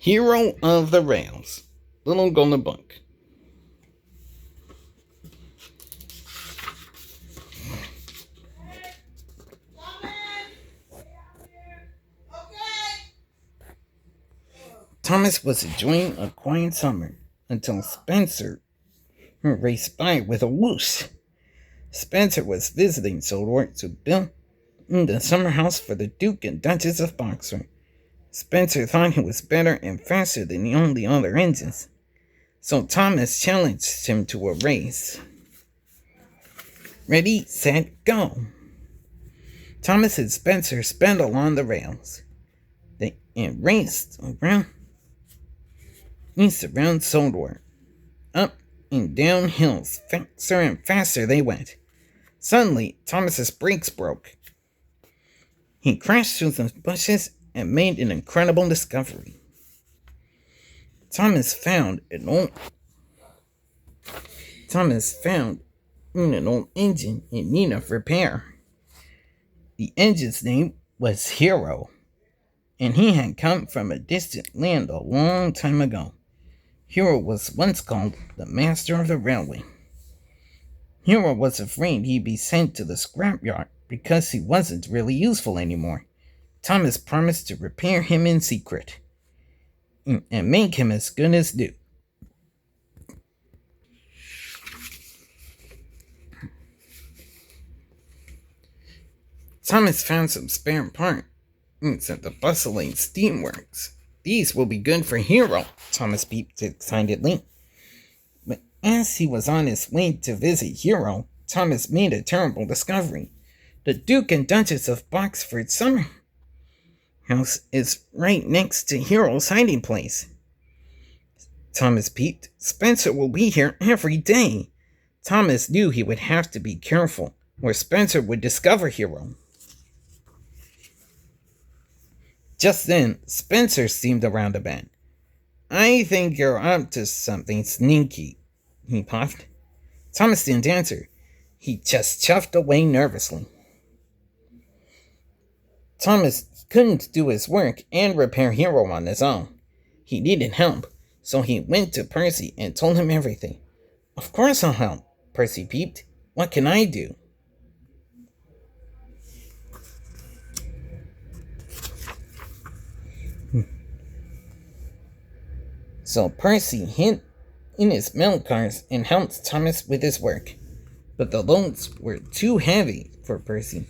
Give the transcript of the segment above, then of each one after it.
Hero of the Rails, Little Golden Book. Thomas was enjoying a quiet summer until Spencer raced by with a whoosh. Spencer was visiting Sodor to build the summer house for the Duke and Duchess of Boxer. Spencer thought he was better and faster than all the other engines, so Thomas challenged him to a race. Ready, set, go! Thomas and Spencer sped along the rails. They raced around Sodor. Up and down hills, faster and faster they went. Suddenly, Thomas's brakes broke. He crashed through the bushes and made an incredible discovery. Thomas found an old engine in need of repair. The engine's name was Hero, and he had come from a distant land a long time ago. Hero was once called the master of the railway. Hero was afraid he'd be sent to the scrapyard because he wasn't really useful anymore. Thomas promised to repair him in secret and make him as good as new. Thomas found some spare parts at the bustling steamworks. These will be good for Hero, Thomas peeped excitedly. But as he was on his way to visit Hero, Thomas made a terrible discovery. The Duke and Duchess of Boxford summer house is right next to Hero's hiding place. Thomas peeped. Spencer will be here every day. Thomas knew he would have to be careful, or Spencer would discover Hero. Just then, Spencer seemed around a bend. I think you're up to something sneaky, he puffed. Thomas didn't answer. He just chuffed away nervously. Thomas couldn't do his work and repair Hero on his own. He needed help, so he went to Percy and told him everything. Of course I'll help, Percy peeped. What can I do? So Percy hid in his milk cars and helped Thomas with his work. But the loads were too heavy for Percy.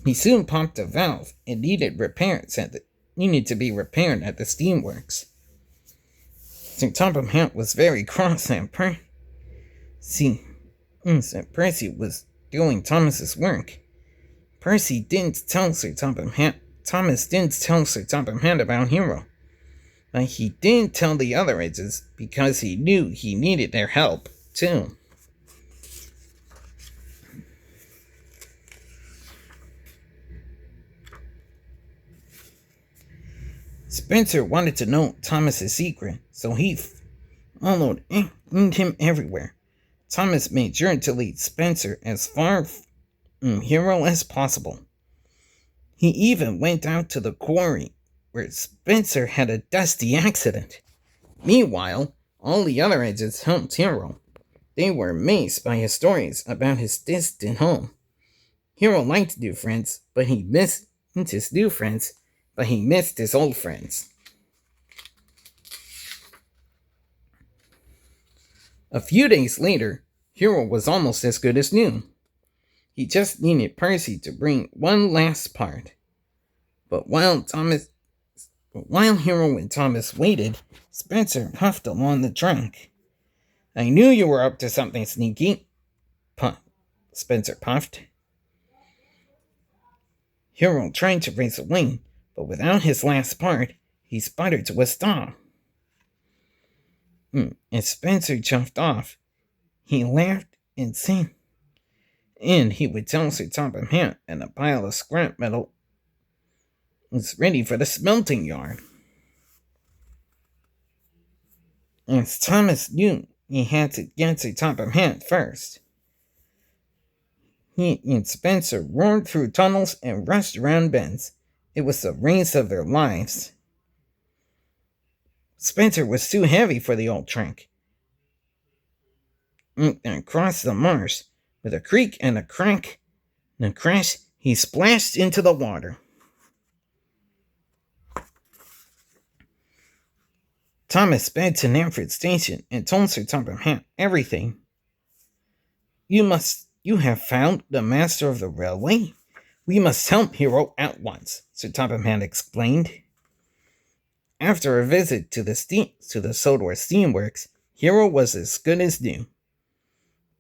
He soon popped a valve and needed to be repaired at the steamworks. Sir Topham Hatt was very cross at Percy was doing Thomas's work. Thomas didn't tell Sir Topham Hatt about Hero. But he didn't tell the other edges because he knew he needed their help, too. Spencer wanted to know Thomas's secret, so he followed him everywhere. Thomas made sure to lead Spencer as far from Hero as possible. He even went out to the quarry, where Spencer had a dusty accident. Meanwhile, all the other edges helped Hero. They were amazed by his stories about his distant home. Hero liked new friends, but he missed his old friends. A few days later, Hero was almost as good as new. He just needed Percy to bring one last part. But while Hero and Thomas waited, Spencer puffed along the track. I knew you were up to something sneaky, Spencer puffed. Hero tried to race away, but without his last part, he sputtered to a stop. As Spencer chuffed off, he laughed and sang. And he would tell Sir Topham Hatt and a pile of scrap metal was ready for the smelting yard. As Thomas knew he had to get Sir Topham Hatt first, he and Spencer roared through tunnels and rushed around bends. It was the race of their lives. Spencer was too heavy for the old trunk. And across the marsh, with a creak and a crack and a crash, he splashed into the water. Thomas sped to Namford Station and told Sir Topham Hatt everything. You have found the master of the railway? We must help Hero at once, Sir Topham Hatt explained. After a visit to the Sodor Steamworks, Hero was as good as new.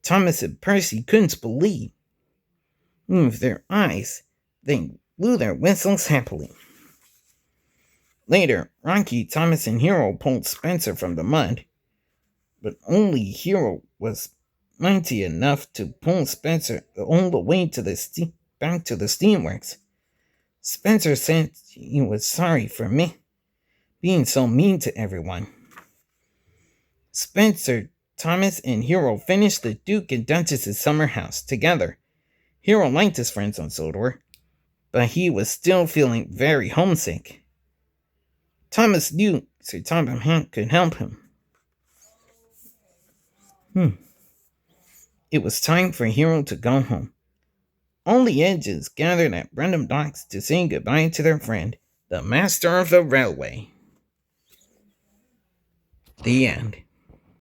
Thomas and Percy couldn't believe. With their eyes, they blew their whistles happily. Later, Rocky, Thomas, and Hero pulled Spencer from the mud, but only Hero was mighty enough to pull Spencer all the way to back to the steamworks. Spencer said he was sorry for me being so mean to everyone. Spencer, Thomas, and Hero finished the Duke and Duchess's summer house together. Hero liked his friends on Sodor, but he was still feeling very homesick. Thomas knew Sir Topham Hatt could help him. It was time for Hero to go home. All the Edges gathered at Brendam Docks to say goodbye to their friend, the master of the railway. The end.